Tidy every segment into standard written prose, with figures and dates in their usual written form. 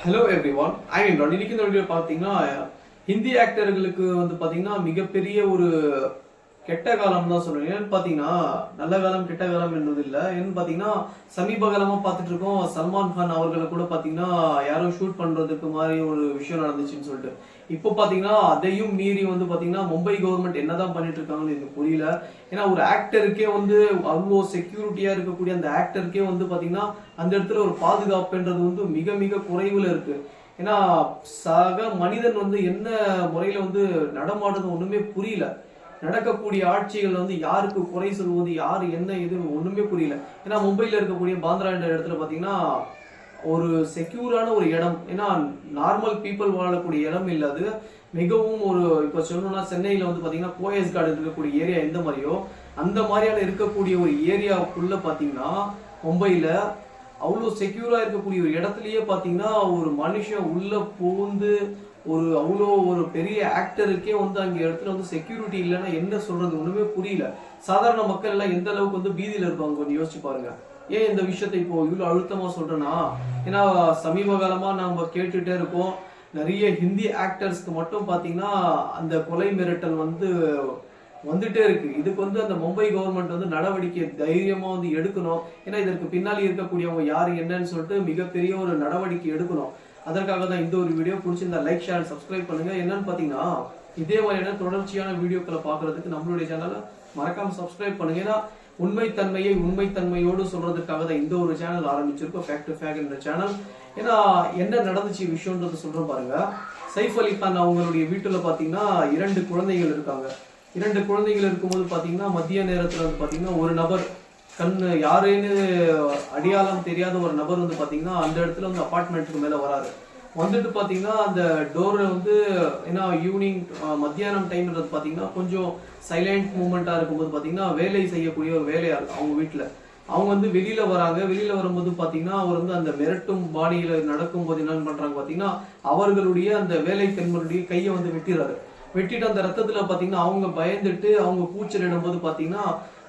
Hello every one ஐ இம்ரான். இன்னைக்கு இந்த video பார்த்தீங்கன்னா ஹிந்தி ஆக்டர்களுக்கு பார்த்தீங்கன்னா மிகப்பெரிய ஒரு கெட்ட காலம் தான் சொல்றேன். ஏன்னு பார்த்தீங்கன்னா நல்ல காலம் கெட்ட காலம் என்பது இல்லை. ஏன்னு பார்த்தீங்கன்னா சமீப காலமாக பார்த்துட்டு இருக்கோம், சல்மான் கான் அவர்களை கூட பார்த்தீங்கன்னா யாரோ ஷூட் பண்ணுறதுக்கு மாதிரி ஒரு விஷயம் நடந்துச்சுன்னு சொல்லிட்டு இப்போ பார்த்தீங்கன்னா அதையும் மீறி பார்த்தீங்கன்னா மும்பை கவர்மெண்ட் என்னதான் பண்ணிட்டு இருக்காங்கன்னு எனக்கு புரியல. ஏன்னா ஒரு ஆக்டருக்கே அவ்வளோ செக்யூரிட்டியா இருக்கக்கூடிய அந்த ஆக்டருக்கே பார்த்தீங்கன்னா அந்த இடத்துல ஒரு பாதுகாப்புன்றது மிக மிக குறைவுல இருக்கு. ஏன்னா சக மனிதன் என்ன முறையில நடமாடுறது ஒண்ணுமே புரியல. நடக்கக்கூடிய ஆட்சிகள் யாருக்கு குறை சொல்வது, யாரு என்ன எதுன்னு ஒண்ணுமே புரியல. ஏன்னா மும்பைல இருக்கக்கூடிய பாந்திரா என்ற இடத்துல பாத்தீங்கன்னா ஒரு செக்யூரான ஒரு இடம். ஏன்னா நார்மல் பீப்புள் வாழக்கூடிய இடம் இல்ல அது. மிகவும் ஒரு இப்ப சொல்லணும்னா சென்னையில பாத்தீங்கன்னா போயஸ் கார்டன் இருக்கக்கூடிய ஏரியா எந்த மாதிரியோ அந்த மாதிரியான இருக்கக்கூடிய ஒரு ஏரியாவுக்குள்ள பாத்தீங்கன்னா மும்பைல அவ்வளோ செக்யூரா இருக்கக்கூடிய ஒரு இடத்துலயே பாத்தீங்கன்னா ஒரு மனுஷன் உள்ள புகுந்து அவ்வளோ ஒரு பெரிய ஆக்டருக்கே அங்க இடத்துல செக்யூரிட்டி இல்லைன்னா என்ன சொல்றது ஒண்ணுமே புரியல. சாதாரண மக்கள் எல்லாம் எந்த அளவுக்கு பீதியில இருப்பாங்க கொஞ்சம் யோசிச்சு பாருங்க. ஏன் இந்த விஷயத்தை இப்போ இவ்வளவு அழுத்தமா சொல்றேன்னா, ஏன்னா சமீப காலமா நம்ம கேட்டுட்டே இருக்கோம், நிறைய ஹிந்தி ஆக்டர்ஸ்க்கு மட்டும் பாத்தீங்கன்னா அந்த கொலை மிரட்டல் வந்துட்டே இருக்கு. இதுக்கு அந்த மும்பை கவர்மெண்ட் நடவடிக்கை தைரியமா எடுக்கணும். ஏன்னா இதற்கு பின்னாடி இருக்கக்கூடியவங்க யாரு என்னன்னு சொல்லிட்டு மிகப்பெரிய ஒரு நடவடிக்கை எடுக்கணும். அதற்காக தான் இந்த ஒரு வீடியோ. பிடிச்சிருந்தா லைக் ஷேர் சப்ஸ்கிரைப் பண்ணுங்க. என்னன்னு பாத்தீங்கன்னா இதே மாதிரியான தொடர்ச்சியான வீடியோக்களை பாக்குறதுக்கு நம்மளுடைய சேனலை மறக்காம சப்ஸ்கிரைப் பண்ணுங்க. ஏன்னா உண்மைத்தன்மையோடு சொல்றதுக்காக தான் இந்த ஒரு சேனல் ஆரம்பிச்சிருக்கோம், ஃபேக்ட் டு ஃபேக்ட் என்ற சேனல். ஏன்னா என்ன நடந்துச்சு விஷயம்ன்றது சொல்றேன் பாருங்க. சைஃப் அலி கான் அவங்களுடைய வீட்டுல பாத்தீங்கன்னா 2 குழந்தைகள் இருக்காங்க. 2 குழந்தைகள் இருக்கும்போது பாத்தீங்கன்னா மதிய நேரத்துல பாத்தீங்கன்னா ஒரு நபர் யாருன்னு அடையாளம் தெரியாத ஒரு நபர் பாத்தீங்கன்னா அந்த இடத்துல அபார்ட்மெண்ட்டுக்கு மேல வராரு. வந்துட்டு பாத்தீங்கன்னா அந்த டோர் ஏன்னா ஈவினிங் மத்தியானம் டைம்ன்றது பாத்தீங்கன்னா கொஞ்சம் சைலண்ட் மூமெண்டா இருக்கும்போது பாத்தீங்கன்னா வேலை செய்யக்கூடிய ஒரு வேலையாள் அவங்க வீட்டுல அவங்க வெளியில வராங்க. வெளியில வரும்போது பாத்தீங்கன்னா அவர் அந்த மிரட்டும் பாணியில நடக்கும் போது என்னன்னு பண்றாங்க பாத்தீங்கன்னா அவர்களுடைய அந்த வேலை பெண்களுடைய கையை வெட்டிடுறாரு. வெட்டிட்டு அந்த ரத்தத்துல பாத்தீங்கன்னா அவங்க பயந்துட்டு அவங்க கூச்சலிடும் போது பாத்தீங்கன்னா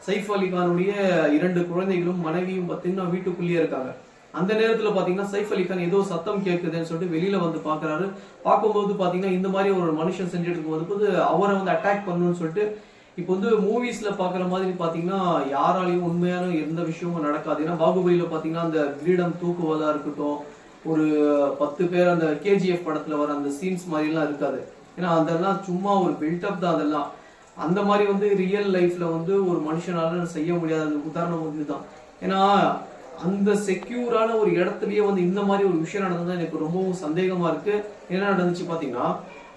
சைஃப் அலி கானுடைய 2 குழந்தைகளும் மனைவியும் பாத்தீங்கன்னா வீட்டுக்குள்ளேயே இருக்காங்க. அந்த நேரத்துல பாத்தீங்கன்னா சைஃப் அலி கான் ஏதோ சத்தம் கேட்குதுன்னு சொல்லிட்டு வெளியில பாக்குறாரு. பார்க்கும்போது பாத்தீங்கன்னா இந்த மாதிரி ஒரு மனுஷன் செஞ்சுட்டு இருக்கும்போது அவரை அட்டாக் பண்ணணும்னு சொல்லிட்டு இப்போ மூவிஸ்ல பாக்குற மாதிரி பாத்தீங்கன்னா யாராலையும் உண்மையான எந்த விஷயமும் நடக்காது. ஏன்னா பாகுபலியில பாத்தீங்கன்னா அந்த கிரீடம் தூக்குவதா இருக்கட்டும், ஒரு 10 பேர் அந்த KGF படத்துல வர அந்த சீன்ஸ் மாதிரி எல்லாம் இருக்காது. ஏன்னா அதெல்லாம் சும்மா ஒரு பில்டப் தான். அதெல்லாம் அந்த மாதிரி ரியல் லைஃப்ல ஒரு மனுஷனால செய்ய முடியாத உதாரணம் இதுதான். ஏன்னா அந்த செக்யூரான ஒரு இடத்துலயே இந்த மாதிரி ஒரு விஷயம் நடந்தது எனக்கு ரொம்பவும் சந்தேகமா இருக்கு. என்ன நடந்துச்சு பாத்தீங்கன்னா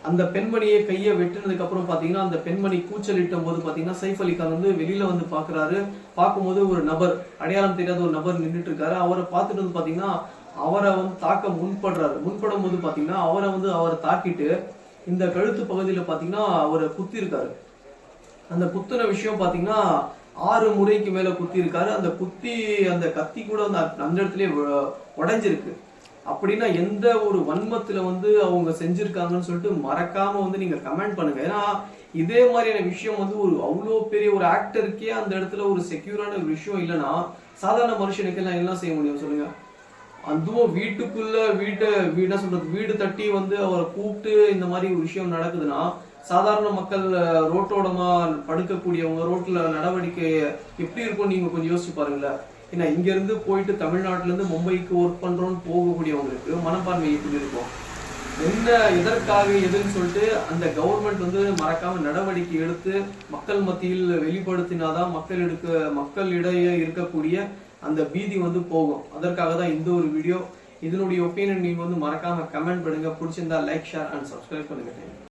அந்த பெண்மணியை கையை வெட்டினதுக்கு அப்புறம் பாத்தீங்கன்னா அந்த பெண்மணி கூச்சலிட்டும் போது பாத்தீங்கன்னா சைஃப் அலி கான் வெளியில பாக்குறாரு. பார்க்கும்போது ஒரு நபர், அடையாளம் தெரியாத ஒரு நபர் நின்றுட்டு இருக்காரு. அவரை பார்த்துட்டு பாத்தீங்கன்னா அவரை தாக்க முன்படும் போது பாத்தீங்கன்னா அவரை தாக்கிட்டு இந்த கழுத்து பகுதியில பாத்தீங்கன்னா அவரை குத்தி இருக்காரு. அந்த குத்துன விஷயம் பாத்தீங்கன்னா 6 முறைக்கு மேல குத்தி இருக்காரு. அந்த கத்தி கூட அந்த இடத்துலயே உடைஞ்சிருக்கு. அப்படின்னா எந்த ஒரு வன்மத்துல அவங்க செஞ்சிருக்காங்கன்னு சொல்லிட்டு மறக்காம நீங்க கமெண்ட் பண்ணுங்க. ஏன்னா இதே மாதிரியான விஷயம் ஒரு அவ்வளோ பெரிய ஒரு ஆக்டருக்கே அந்த இடத்துல ஒரு செக்யூரான ஒரு விஷயம் இல்லைன்னா சாதாரண மனுஷனுக்கு எல்லாம் என்ன செய்ய முடியும் சொல்லுங்க. அதுவும் வீட்டுக்குள்ள வீடு தட்டி அவரை கூப்பிட்டு இந்த மாதிரி ஒரு விஷயம் நடக்குதுன்னா சாதாரண மக்கள் ரோட்டோடமா படுக்கக்கூடியவங்க ரோட்ல நடவடிக்கை எப்படி இருக்கும் நீங்க கொஞ்சம் யோசிச்சு பாருங்களேன். ஏன்னா இங்க இருந்து போயிட்டு தமிழ்நாட்டுல இருந்து மும்பைக்கு ஒர்க் பண்றோம்னு போகக்கூடியவங்களுக்கு மனப்பான்மை எப்படி இருக்கும், என்ன எதற்காக எதுன்னு சொல்லிட்டு அந்த கவர்மெண்ட் மறக்காம நடவடிக்கை எடுத்து மக்கள் மத்தியில் வெளிப்படுத்தினாதான் மக்களிடையே இருக்கக்கூடிய அந்த பீதி போகும். அதற்காக தான் இந்த ஒரு வீடியோ. இதனுடைய ஒப்பீனியன் நீங்க மறக்காம கமெண்ட் பண்ணுங்க. பிடிச்சிருந்தா லைக் ஷேர் அண்ட் சப்ஸ்கிரைப் பண்ணுங்க.